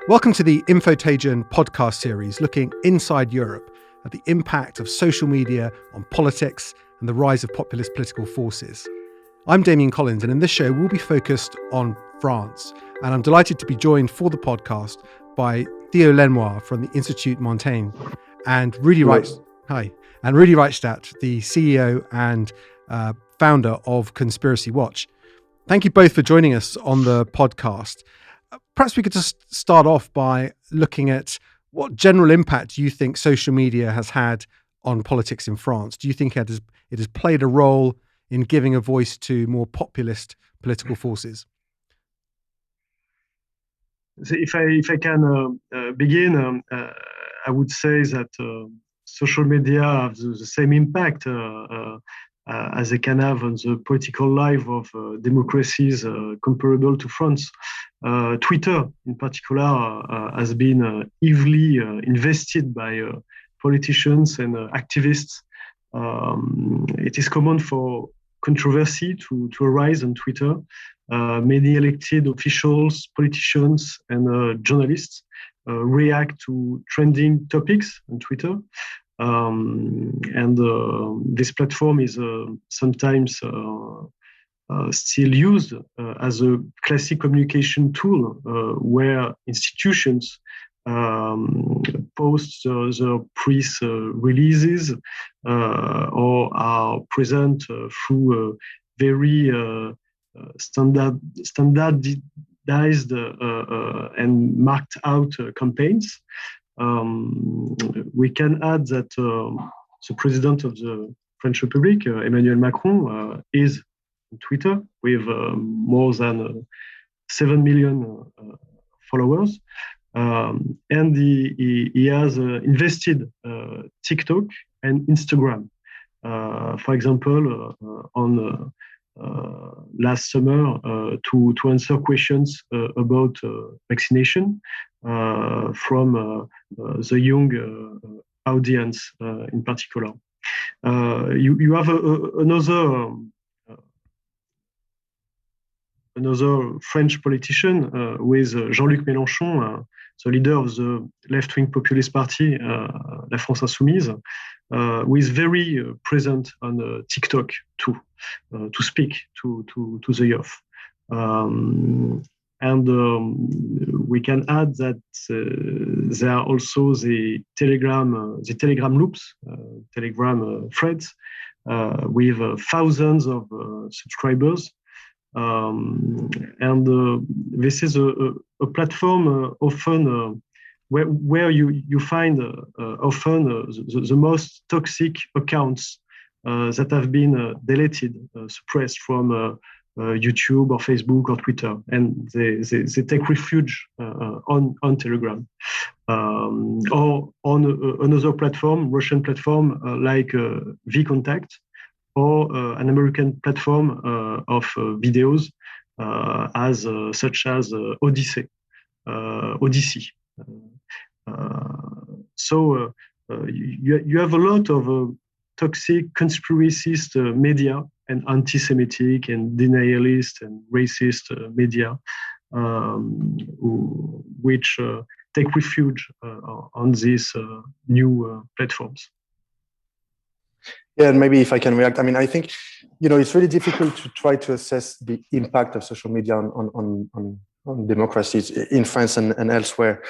Welcome to the Infotagion podcast series looking inside Europe at the impact of social media on politics and the rise of populist political forces. I'm Damian Collins, and in this show we'll be focused on France. And I'm delighted to be joined for the podcast by Theo Lenoir from the Institut Montaigne and Rudy Reichstadt, the CEO and founder of Conspiracy Watch. Thank you both for joining us on the podcast. Perhaps we could just start off by looking at what general impact you think social media has had on politics in France. Do you think it has played a role in giving a voice to more populist political forces? So if I can begin, I would say that social media have the same impact as they can have on the political life of democracies comparable to France. Twitter, in particular, has been heavily invested by politicians and activists. It is common for controversy to arise on Twitter. Many elected officials, politicians, and journalists react to trending topics on Twitter. This platform is sometimes still used as a classic communication tool where institutions post the press releases or are present through very standardized and marked out campaigns. We can add that the president of the French Republic, Emmanuel Macron, is on Twitter with more than 7 million followers. And he has invested TikTok and Instagram. For example, on last summer to answer questions about vaccination from the young audience in particular. You have another French politician with Jean-Luc Mélenchon, the leader of the left-wing populist party, La France Insoumise, who is very present on TikTok too, to speak to the youth. We can add that there are also the Telegram loops, Telegram threads, with thousands of subscribers. This is a platform often where you find often the most toxic accounts that have been deleted, suppressed from YouTube or Facebook or Twitter, and they take refuge on Telegram or on another platform, Russian platform like VKontakte, or an American platform of videos such as Odyssey. So you have a lot of toxic conspiracist media and anti-Semitic and denialist and racist media, which take refuge on these new platforms. Yeah, and maybe if I can react, I think, it's really difficult to try to assess the impact of social media on democracies in France and elsewhere.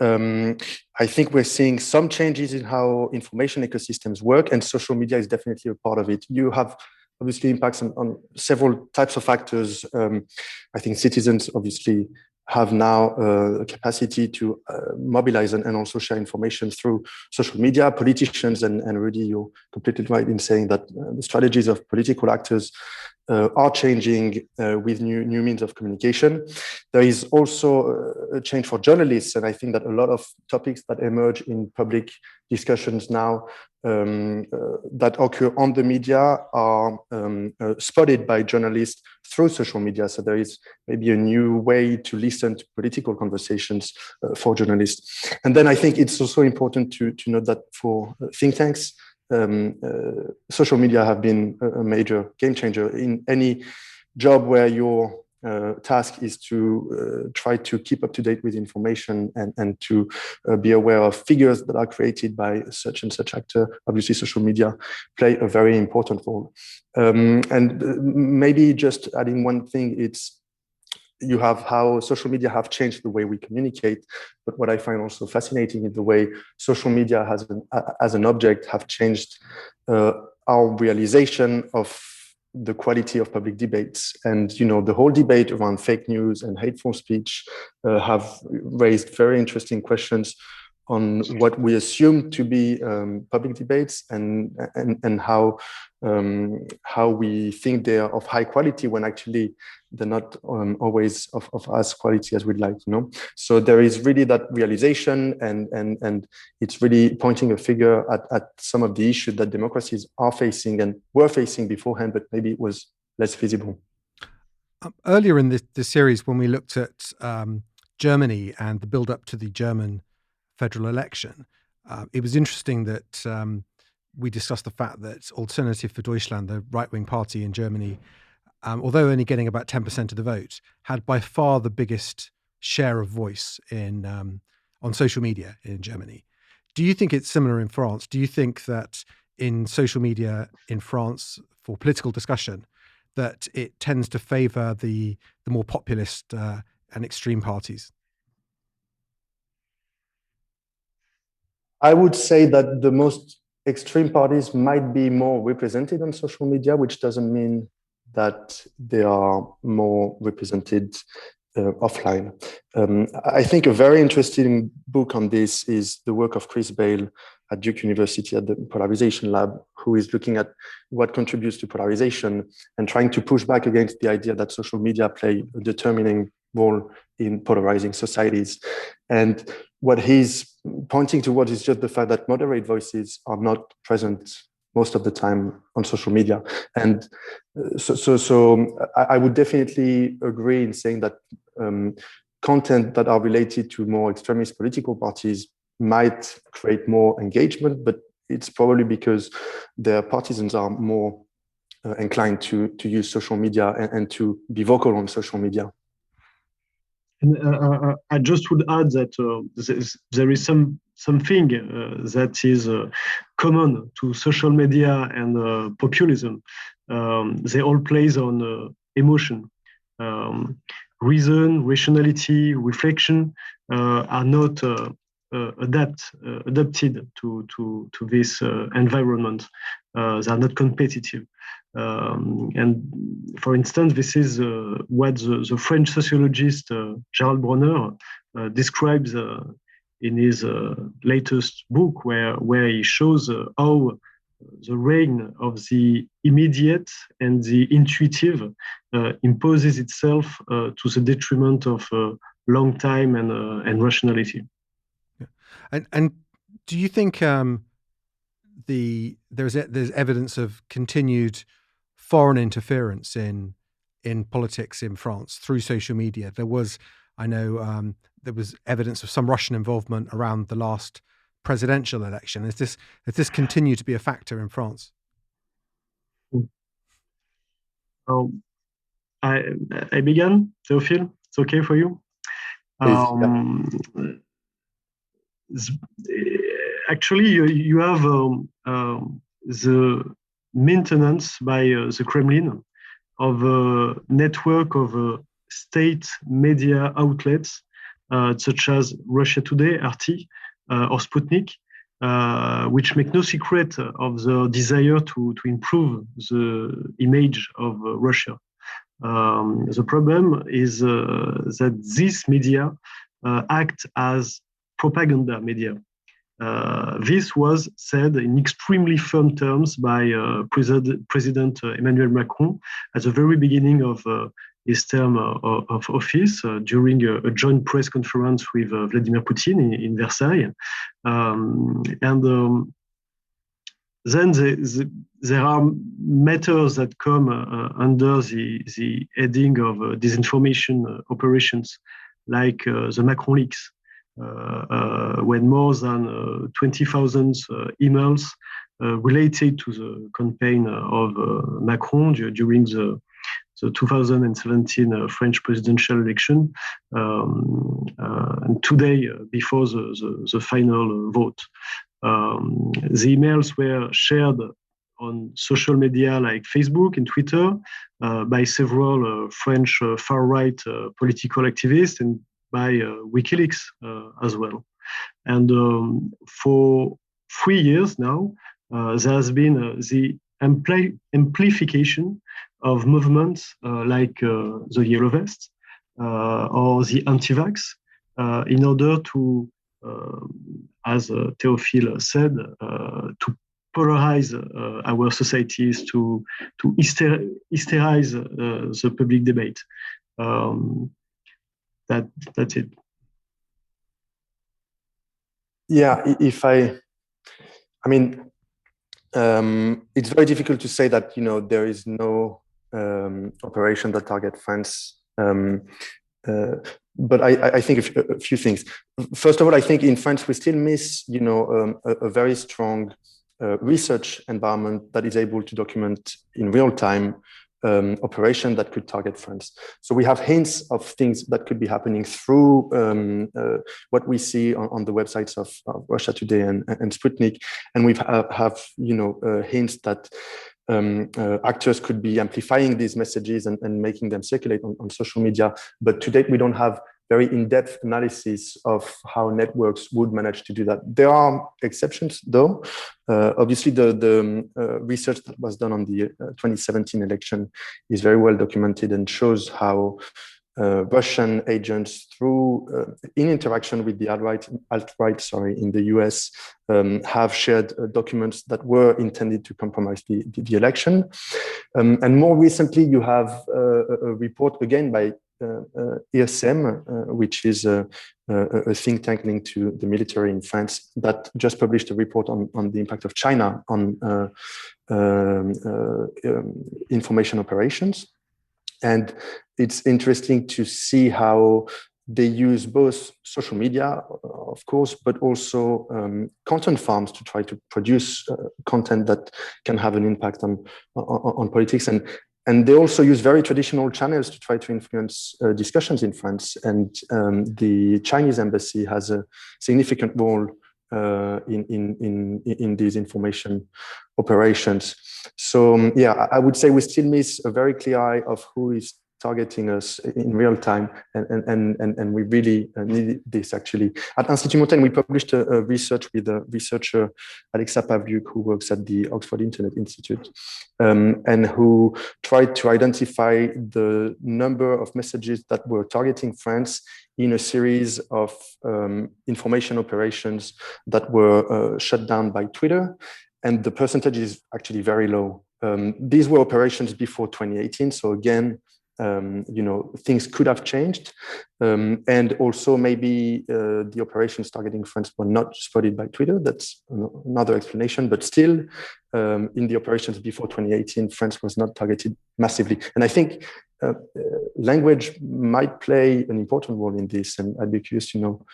I think we're seeing some changes in how information ecosystems work, and social media is definitely a part of it. You have obviously impacts on several types of factors. I think citizens obviously have now a capacity to mobilize and also share information through social media. Politicians, and Rudy, you're completely right in saying that the strategies of political actors are changing with new means of communication. There is also a change for journalists, and I think that a lot of topics that emerge in public discussions now that occur on the media are spotted by journalists through social media. So there is maybe a new way to listen to political conversations for journalists. And then I think it's also important to note that for think tanks, social media have been a major game changer in any job where you're task is to try to keep up to date with information and to be aware of figures that are created by such and such actor. Obviously, social media play a very important role. And maybe just adding one thing, you have how social media have changed the way we communicate. But what I find also fascinating is the way social media as an object have changed our realization of the quality of public debates. And, the whole debate around fake news and hateful speech have raised very interesting questions on what we assume to be public debates and how we think they are of high quality when actually they're not always of as quality as we'd like, So there is really that realization, and it's really pointing a finger at some of the issues that democracies are facing and were facing beforehand, but maybe it was less visible. Earlier in this series, when we looked at Germany and the build-up to the German federal election, it was interesting that we discussed the fact that Alternative for Deutschland, the right-wing party in Germany, although only getting about 10% of the vote, had by far the biggest share of voice on social media in Germany. Do you think it's similar in France? Do you think that in social media in France for political discussion, that it tends to favor the more populist and extreme parties? I would say that the most extreme parties might be more represented on social media, which doesn't mean that they are more represented offline. I think a very interesting book on this is the work of Chris Bale at Duke University at the Polarization Lab, who is looking at what contributes to polarization and trying to push back against the idea that social media play a determining role in polarizing societies. And what he's pointing towards is just the fact that moderate voices are not present most of the time on social media. And so I would definitely agree in saying that content that are related to more extremist political parties might create more engagement, but it's probably because their partisans are more inclined to use social media and to be vocal on social media. And I just would add that there is something that is common to social media and populism. They all plays on emotion. Reason, rationality, reflection are not adapted to this environment. They are not competitive. And for instance, this is what the French sociologist Gerald Bronner describes in his latest book, where he shows how the reign of the immediate and the intuitive imposes itself to the detriment of long time and rationality. Yeah. And do you think there's evidence of continued foreign interference in politics in France through social media? There was evidence of some Russian involvement around the last presidential election. Has this continued to be a factor in France? I began, Théophile. It's okay for you? Actually, you have the maintenance by the Kremlin of a network of state media outlets such as Russia Today, RT, or Sputnik, which make no secret of the desire to improve the image of Russia. The problem is that these media act as propaganda media. This was said in extremely firm terms by President Emmanuel Macron at the very beginning of his term of office during a joint press conference with Vladimir Putin in Versailles. Then there are matters that come under the heading of disinformation operations, like the Macron leaks, when more than 20,000 emails related to the campaign of Macron during the the 2017 French presidential election, and today before the final vote. The emails were shared on social media like Facebook and Twitter by several French far-right political activists and by WikiLeaks as well. And for 3 years now, there has been the amplification of movements like the Yellow Vest or the anti-vax in order to, as Théophile said, to polarize our societies, to hysterize the public debate. That's it. Yeah, I mean, it's very difficult to say that, you know, there is no operation that target France. But I think a few things. First of all, I think in France we still miss, you know, a very strong research environment that is able to document in real time operation that could target France. So we have hints of things that could be happening through what we see on the websites of Russia Today and Sputnik, and we have you know hints that actors could be amplifying these messages and making them circulate on social media. But to date, we don't have very in-depth analysis of how networks would manage to do that. There are exceptions, though. Obviously, the research that was done on the 2017 election is very well documented and shows how Russian agents, through in interaction with the alt-right in the US, have shared documents that were intended to compromise the election. And more recently, you have a report again by IRSEM, which is a think tank linked to the military in France, that just published a report on the impact of China on information operations. And it's interesting to see how they use both social media, of course, but also content farms to try to produce content that can have an impact on politics. And they also use very traditional channels to try to influence discussions in France. And the Chinese embassy has a significant role in these information operations. So yeah, I would say we still miss a very clear eye of who is targeting us in real time, and we really need this actually. At Institut Montaigne, we published a research with a researcher, Alexa Pavliuk, who works at the Oxford Internet Institute, and who tried to identify the number of messages that were targeting France in a series of information operations that were shut down by Twitter. And the percentage is actually very low. These were operations before 2018. So again, you know, things could have changed. And also maybe the operations targeting France were not spotted by Twitter. That's another explanation, but still in the operations before 2018, France was not targeted massively. And I think language might play an important role in this. And I'd be curious to know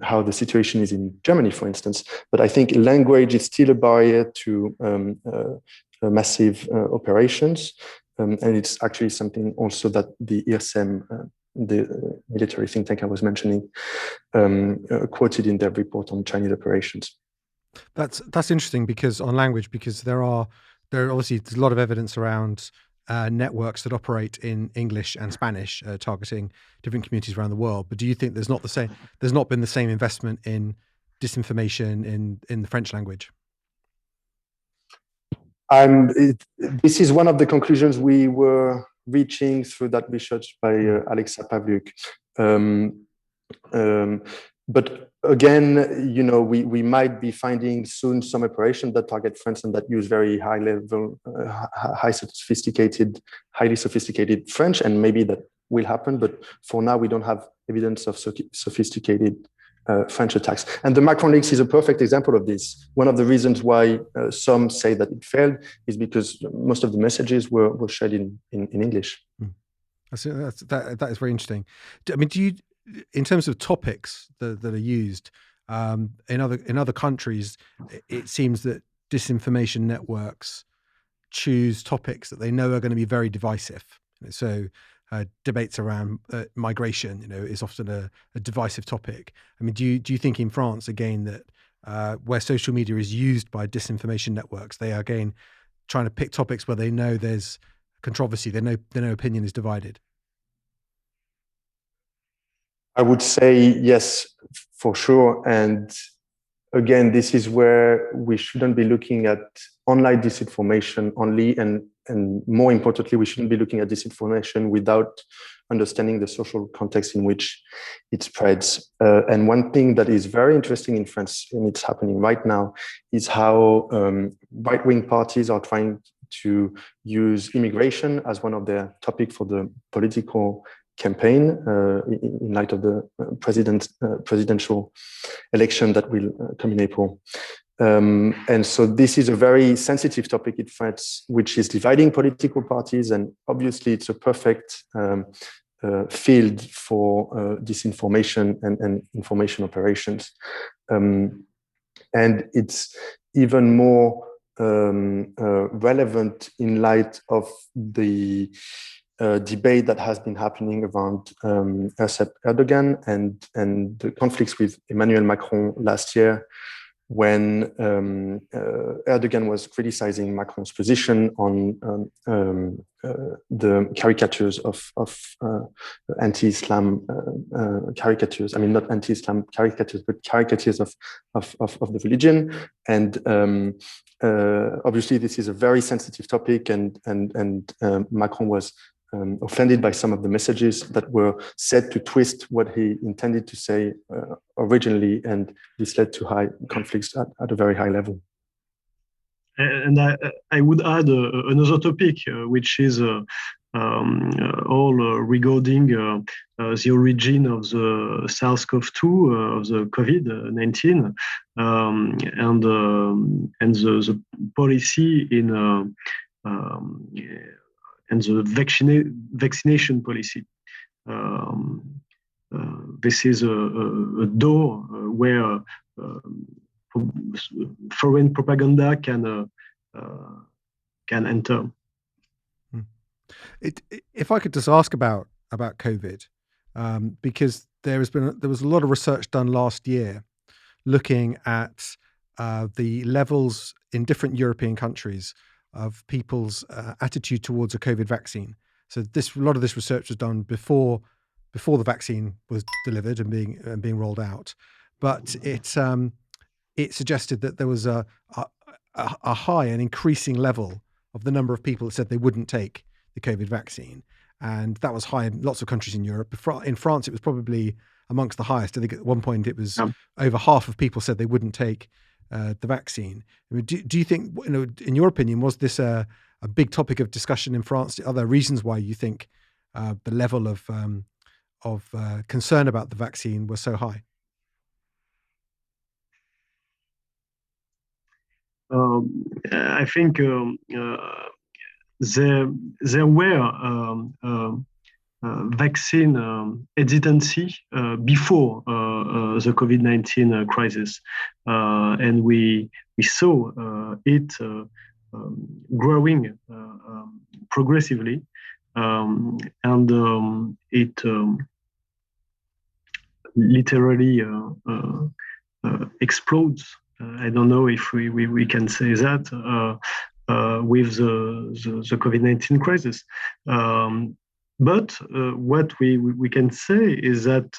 how the situation is in Germany, for instance. But I think language is still a barrier to massive operations. And it's actually something also that the IRSEM, the military think tank I was mentioning, quoted in their report on Chinese operations. That's interesting because on language, because there obviously there's a lot of evidence around networks that operate in English and Spanish, targeting different communities around the world. But do you think there's not been the same investment in disinformation in the French language? This is one of the conclusions we were reaching through that research by Alexa Pavliuk. But again, you know, we might be finding soon some operations that target France and that use very highly sophisticated French, and maybe that will happen. But for now, we don't have evidence of sophisticated French attacks. And the Macron leaks is a perfect example of this. One of the reasons why some say that it failed is because most of the messages were shared in English. That is very interesting. I mean, do you, in terms of topics that are used in other countries, it seems that disinformation networks choose topics that they know are going to be very divisive. So debates around migration, is often a divisive topic. I mean, do you think in France again that where social media is used by disinformation networks, they are again trying to pick topics where they know there's controversy, they know opinion is divided? I would say yes, for sure. And again, this is where we shouldn't be looking at online disinformation only, and more importantly, we shouldn't be looking at disinformation without understanding the social context in which it spreads. And one thing that is very interesting in France, and it's happening right now, is how right-wing parties are trying to use immigration as one of their topics for the political campaign in light of the presidential election that will come in April. And so this is a very sensitive topic in France, which is dividing political parties. And obviously, it's a perfect field for disinformation and information operations. And it's even more relevant in light of the debate that has been happening around Recep Erdogan and the conflicts with Emmanuel Macron last year, when Erdogan was criticizing Macron's position on the caricatures of anti-Islam caricatures. I mean, not anti-Islam caricatures, but caricatures of the religion. And obviously, this is a very sensitive topic, and Macron was offended by some of the messages that were said to twist what he intended to say originally, and this led to high conflicts at a very high level. And I would add another topic, which is all regarding the origin of the SARS-CoV-2, of the COVID-19, and the policy in and the vaccination policy. This is a door where foreign propaganda can enter. If I could just ask about COVID, because there was a lot of research done last year looking at the levels in different European countries of people's attitude towards a COVID vaccine. So a lot of this research was done before the vaccine was delivered and being rolled out, but it suggested that there was a high and increasing level of the number of people that said they wouldn't take the COVID vaccine, and that was high in lots of countries in Europe. In France, it was probably amongst the highest. I think at one point it was over half of people said they wouldn't take the vaccine. I mean, do you think, in your opinion, was this a big topic of discussion in France? Are there reasons why you think the level of concern about the vaccine was so high? I think there were vaccine hesitancy before the COVID-19 crisis, and we saw it growing progressively, and it literally explodes. I don't know if we can say that with the COVID-19 crisis. But what we can say is that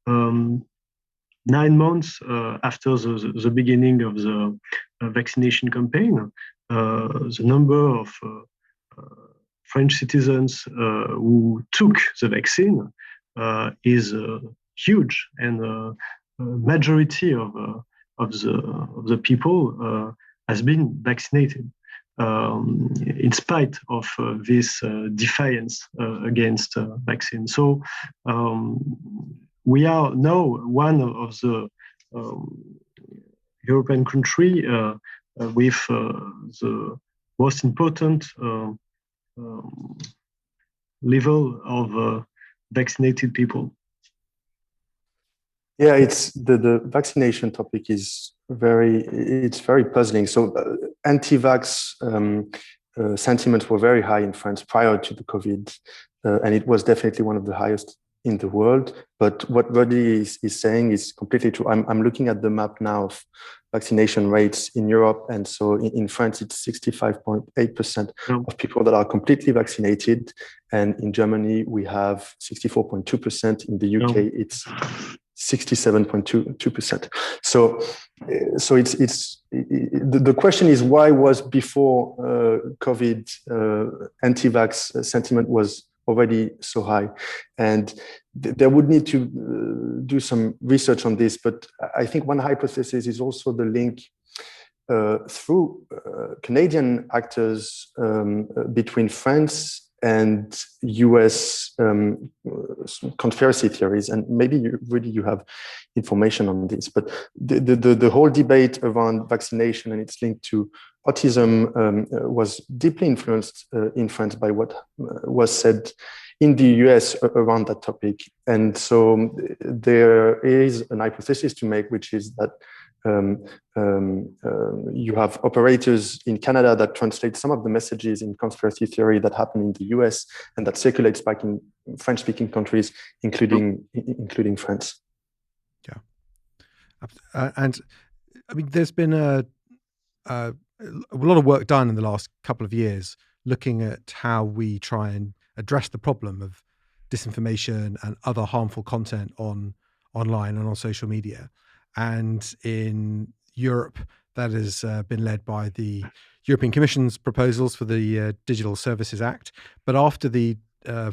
9 months after the beginning of the vaccination campaign, the number of French citizens who took the vaccine is huge, and majority of the people has been vaccinated, in spite of this defiance against vaccine. So we are now one of the European country with the most important level of vaccinated people. Yeah, it's the vaccination topic is very puzzling. So anti-vax sentiments were very high in France prior to the COVID, and it was definitely one of the highest in the world. But what Rodi is saying is completely true. I'm looking at the map now of vaccination rates in Europe, and so in France it's 65.8% of people that are completely vaccinated, and in Germany we have 64.2%. In the UK it's 67.2%. So it's the question is, why was before COVID anti-vax sentiment was already so high? And there would need to do some research on this, but I think one hypothesis is also the link through Canadian actors between France and US conspiracy theories, and maybe you have information on this. But the whole debate around vaccination and its link to autism was deeply influenced in France by what was said in the US around that topic. And so there is an hypothesis to make, which is that you have operators in Canada that translate some of the messages in conspiracy theory that happen in the US and that circulates back in French-speaking countries, including France. Yeah, and I mean, there's been a lot of work done in the last couple of years looking at how we try and address the problem of disinformation and other harmful content online and on social media. And in Europe, that has been led by the European Commission's proposals for the Digital Services Act. But after the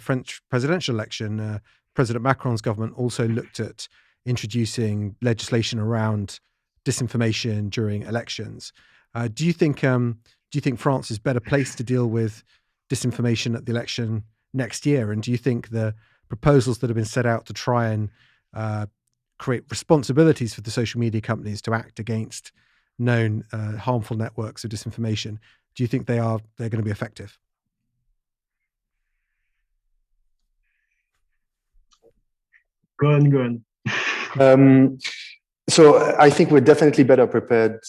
French presidential election, President Macron's government also looked at introducing legislation around disinformation during elections. Do you think France is better placed to deal with disinformation at the election next year? And do you think the proposals that have been set out to try and create responsibilities for the social media companies to act against known harmful networks of disinformation, do you think they're going to be effective? Go on. So I think we're definitely better prepared.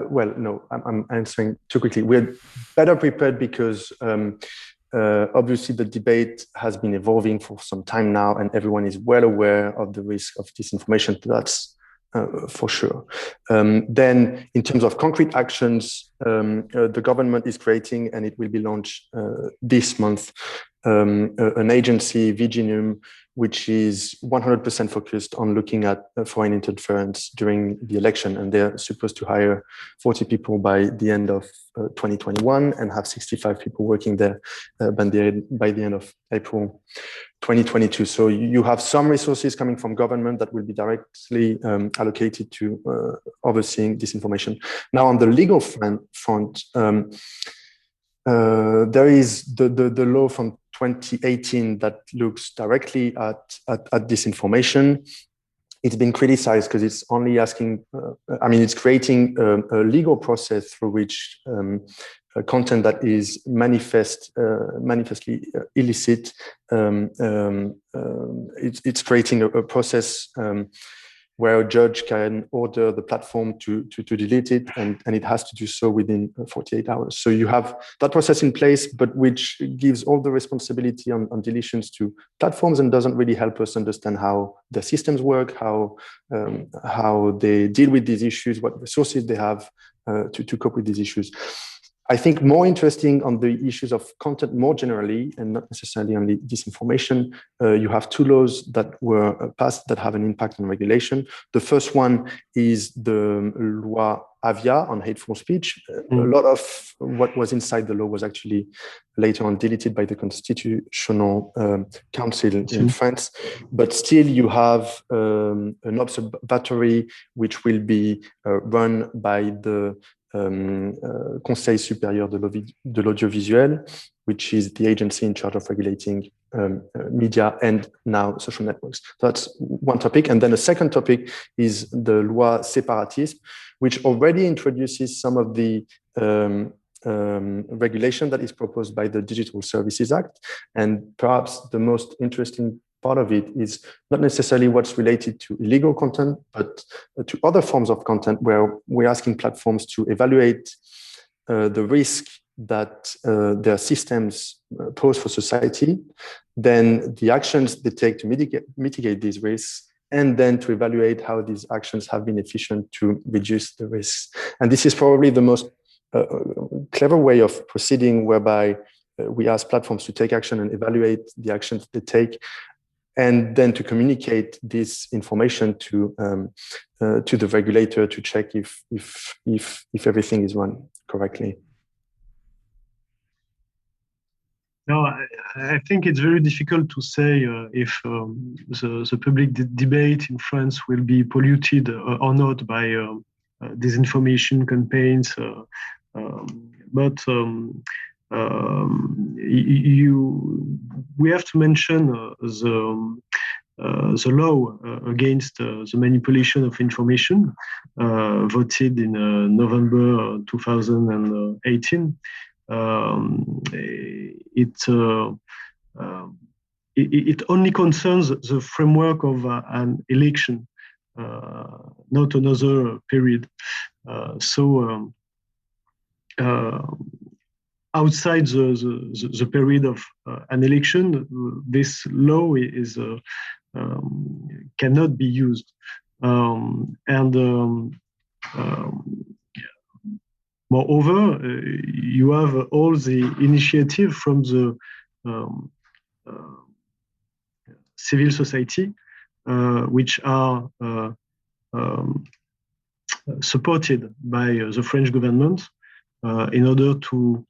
Well, no, I'm answering too quickly. We're better prepared because obviously the debate has been evolving for some time now, and everyone is well aware of the risk of disinformation. That's for sure. Then in terms of concrete actions, the government is creating, and it will be launched this month, an agency, Viginium, which is 100% focused on looking at foreign interference during the election. And they're supposed to hire 40 people by the end of 2021 and have 65 people working there by the end of April 2022. So you have some resources coming from government that will be directly allocated to overseeing disinformation. Now, on the legal front, there is the law from 2018 that looks directly at disinformation. It's been criticized because it's only asking, it's creating a legal process through which content that is manifestly illicit, it's creating a process where a judge can order the platform to delete it, and it has to do so within 48 hours. So you have that process in place, but which gives all the responsibility on deletions to platforms and doesn't really help us understand how the systems work, how they deal with these issues, what resources they have to cope with these issues. I think more interesting on the issues of content more generally, and not necessarily only disinformation, you have two laws that were passed that have an impact on regulation. The first one is the Loi Avia on hateful speech. A lot of what was inside the law was actually later on deleted by the Constitutional Council in France. But still you have an observatory which will be run by the Conseil supérieur de l'audiovisuel, which is the agency in charge of regulating media and now social networks. So that's one topic. And then a second topic is the Loi Séparatisme, which already introduces some of the regulation that is proposed by the Digital Services Act. And perhaps the most interesting part of it is not necessarily what's related to illegal content, but to other forms of content where we're asking platforms to evaluate the risk that their systems pose for society, then the actions they take to mitigate these risks, and then to evaluate how these actions have been efficient to reduce the risks. And this is probably the most clever way of proceeding, whereby we ask platforms to take action and evaluate the actions they take, and then to communicate this information to the regulator to check if everything is run correctly. No, I think it's very difficult to say if the public debate in France will be polluted or not by disinformation campaigns. But we have to mention the law against the manipulation of information, voted in November 2018. It only concerns the framework of an election, not another period. So outside the period of an election, this law is cannot be used. Moreover, you have all the initiative from the civil society, which are supported by the French government in order to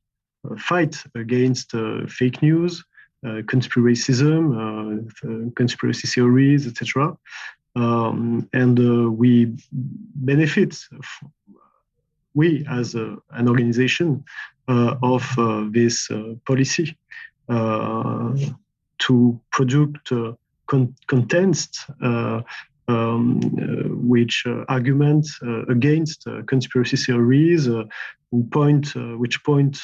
fight against fake news, conspiracism, conspiracy theories, etc. We benefit, we as an organization, of this policy to produce contents which argument against conspiracy theories, which point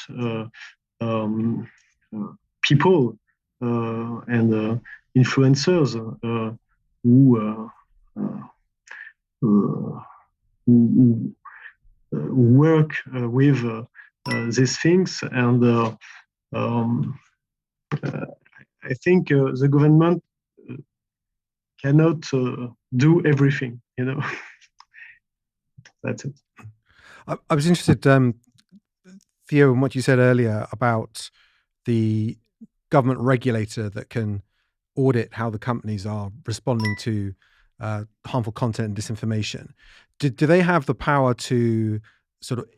people and influencers who work with these things. And I think the government cannot do everything, That's it. I was interested, Theo, in what you said earlier about the government regulator that can audit how the companies are responding to harmful content and disinformation. Do they have the power to sort of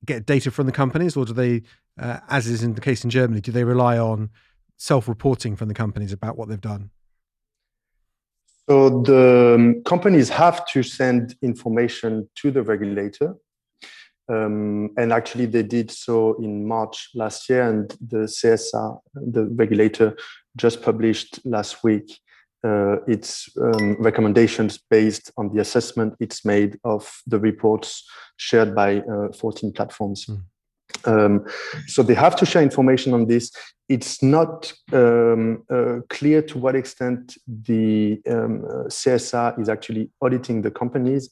get data from the companies, or do they, as is in the case in Germany, do they rely on self-reporting from the companies about what they've done? So the companies have to send information to the regulator. And actually they did so in March last year, and the CSA, the regulator, just published last week its recommendations based on the assessment it's made of the reports shared by 14 platforms. So they have to share information on this. It's not clear to what extent the CSA is actually auditing the companies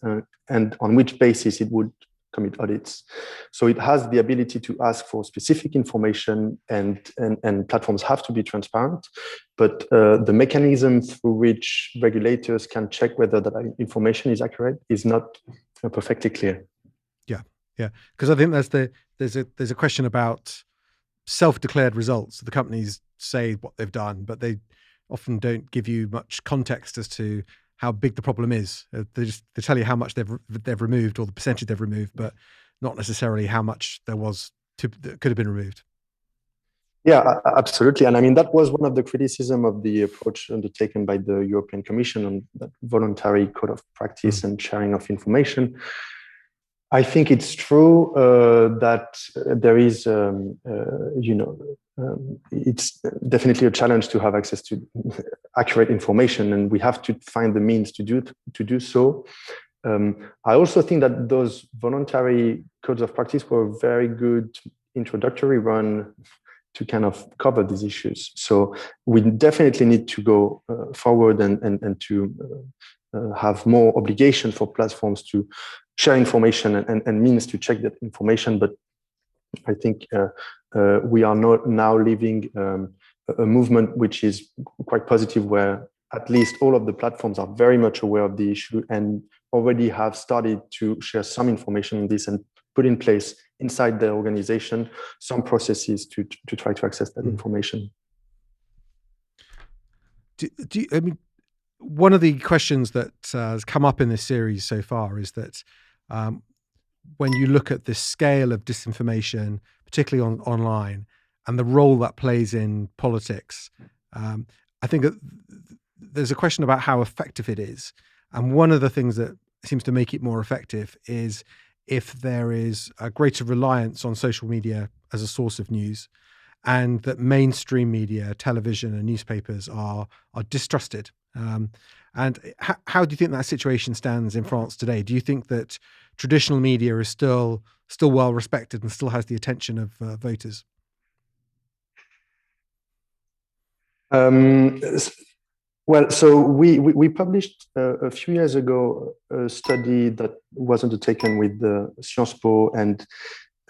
and on which basis it would commit audits. So it has the ability to ask for specific information, and platforms have to be transparent. But the mechanism through which regulators can check whether that information is accurate is not perfectly clear. Yeah, because I think there's a question about self-declared results. The companies say what they've done, but they often don't give you much context as to how big the problem is. They tell you how much they've removed, or the percentage they've removed, but not necessarily how much there was that could have been removed. Yeah, absolutely. And I mean, that was one of the criticism of the approach undertaken by the European Commission on that voluntary code of practice and sharing of information. I think it's true that there is, it's definitely a challenge to have access to accurate information, and we have to find the means to do so. I also think that those voluntary codes of practice were a very good introductory run to kind of cover these issues. So we definitely need to go forward and to have more obligation for platforms to share information and means to check that information. But I think we are now living a movement which is quite positive, where at least all of the platforms are very much aware of the issue and already have started to share some information on this and put in place inside their organization some processes to try to access that information. I mean, one of the questions that has come up in this series so far is that when you look at the scale of disinformation, particularly online, and the role that plays in politics, I think that there's a question about how effective it is. And one of the things that seems to make it more effective is if there is a greater reliance on social media as a source of news, and that mainstream media, television and newspapers are distrusted. And how do you think that situation stands in France today? Do you think that traditional media is still well respected and still has the attention of voters? Well, so we published a few years ago a study that was undertaken with Sciences Po, and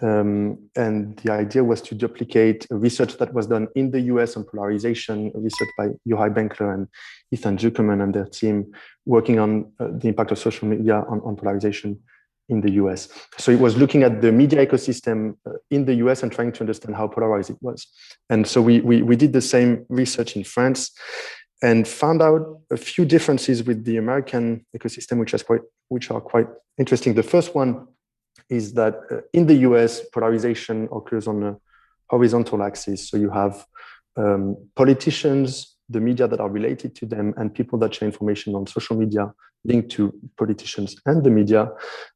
the idea was to duplicate research that was done in the US on polarization, research by Yochai Benkler and Ethan Zuckerman and their team, working on the impact of social media on polarization in the US. So it was looking at the media ecosystem in the US and trying to understand how polarized it was. And so we did the same research in France and found out a few differences with the American ecosystem, which are quite interesting. The first one is that in the US, polarization occurs on a horizontal axis. So you have politicians, the media that are related to them, and people that share information on social media linked to politicians and the media.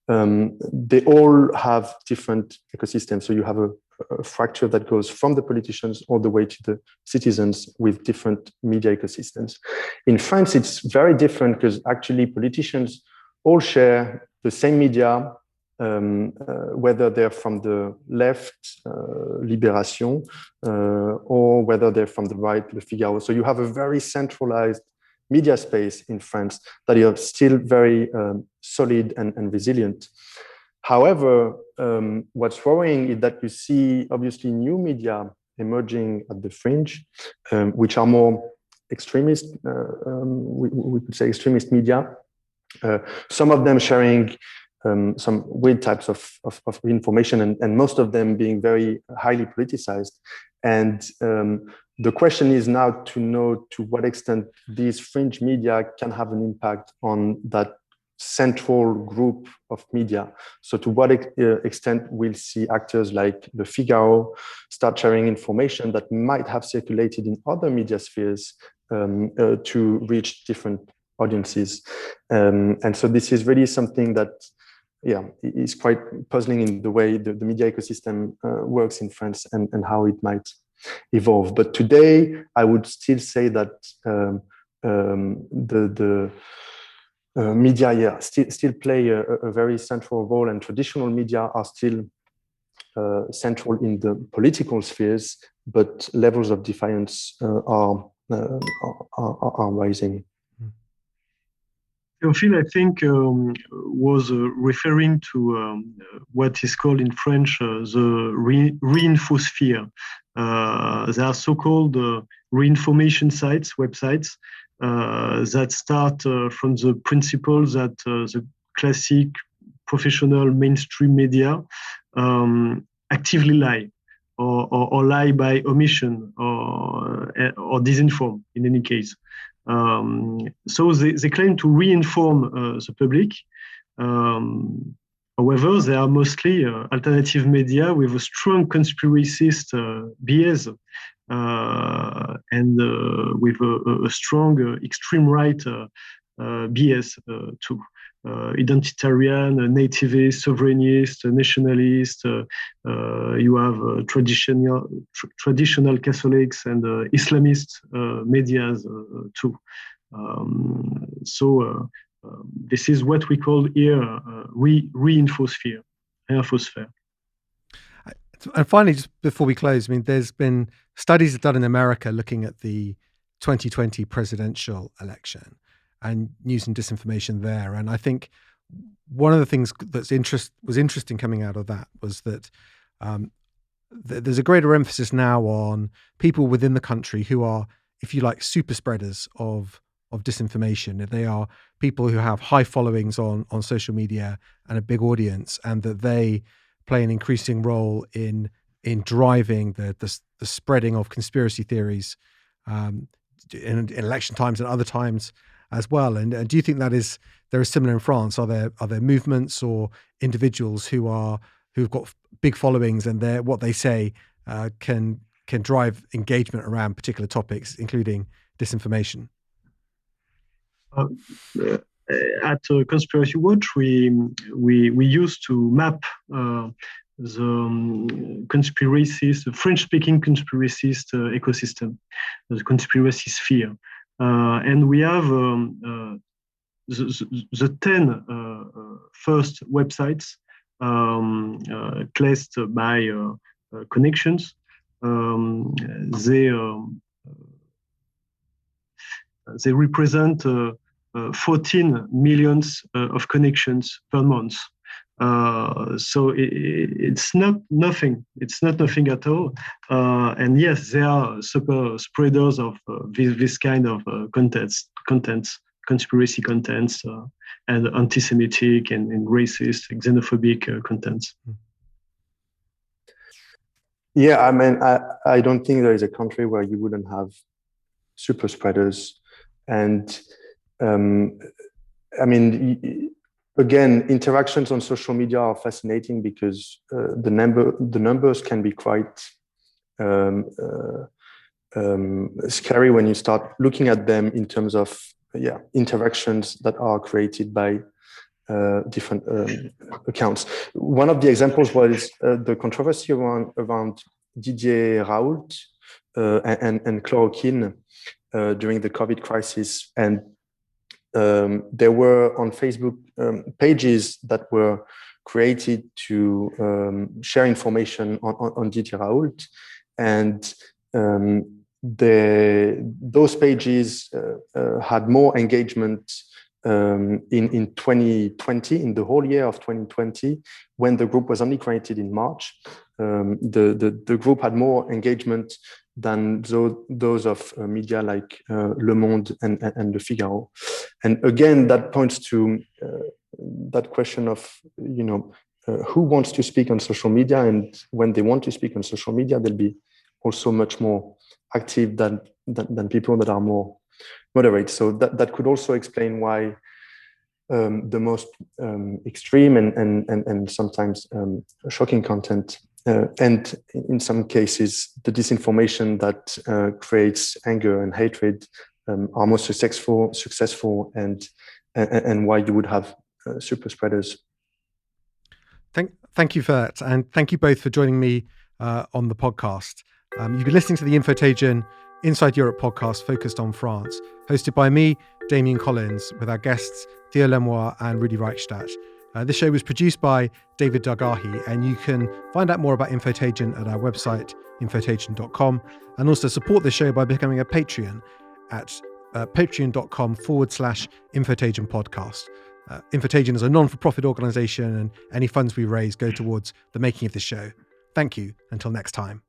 They all have different ecosystems. So you have a fracture that goes from the politicians all the way to the citizens with different media ecosystems. In France, it's very different because actually politicians all share the same media, whether they're from the left, Libération, or whether they're from the right, Le Figaro. So you have a very centralized media space in France that is still very solid and resilient. However, what's worrying is that you see obviously new media emerging at the fringe, which are more extremist, we could say extremist media. Some of them sharing some weird types of information, and most of them being very highly politicized. And the question is now to know to what extent these fringe media can have an impact on that central group of media. So to what extent we'll see actors like Le Figaro start sharing information that might have circulated in other media spheres to reach different audiences. And so this is really something that is quite puzzling in the way the media ecosystem works in France and how it might evolve. But today, I would still say that the media, still play a very central role, and traditional media are still central in the political spheres, but levels of defiance are rising. Phil, I think, was referring to what is called in French the reinfosphere. There are so-called reinformation sites, websites, that start from the principle that the classic professional mainstream media actively lie, or lie by omission, or disinform in any case. So they claim to reinform the public. However, they are mostly alternative media with a strong conspiracist bias, and with a strong extreme right bias too. Identitarian, nativist, sovereignist, nationalist. You have traditional Catholics and Islamist medias too. So this is what we call here reinfosphere. And finally, just before we close, I mean, there's been studies done in America looking at the 2020 presidential election and news and disinformation there. And I think one of the things that's was interesting coming out of that was that there's a greater emphasis now on people within the country who are, if you like, super spreaders of disinformation. They are people who have high followings on social media and a big audience, and that they play an increasing role in driving the spreading of conspiracy theories in election times and other times as well. And do you think there is similar in France? Are there movements or individuals who've got big followings, and what they say can drive engagement around particular topics, including disinformation? At Conspiracy Watch, we used to map the conspiracies, the French-speaking conspiracies ecosystem, the conspiracy sphere, and we have the 10 first websites classed by connections. They represent 14 millions of connections per month. So it's not nothing. It's not nothing at all. And yes, they are super spreaders of this kind of contents, conspiracy contents, and anti-Semitic and racist, xenophobic contents. Yeah, I mean, I don't think there is a country where you wouldn't have super spreaders. And I mean, again, interactions on social media are fascinating because the numbers can be quite scary when you start looking at them in terms of interactions that are created by different accounts. One of the examples was the controversy around Didier Raoult and chloroquine during the COVID crisis. And there were on Facebook pages that were created to share information on Didier Raoult. And those pages had more engagement in 2020, in the whole year of 2020, when the group was only created in March. The group had more engagement than those of media like Le Monde and Le Figaro. And again, that points to that question of, who wants to speak on social media, and when they want to speak on social media, they'll be also much more active than people that are more moderate. So that could also explain why the most extreme and sometimes shocking content, and in some cases the disinformation that creates anger and hatred, are most successful, and why you would have super spreaders. Thank you for that, and thank you both for joining me on the podcast. You've been listening to the Infotagion Inside Europe podcast focused on France, hosted by me, Damian Collins, with our guests Theo Lemoire and Rudy Reichstadt. This show was produced by David Dargahi, and you can find out more about Infotagion at our website, infotagion.com, and also support this show by becoming a Patreon at patreon.com/Infotagion podcast. Infotagion is a non-for-profit organisation, and any funds we raise go towards the making of this show. Thank you. Until next time.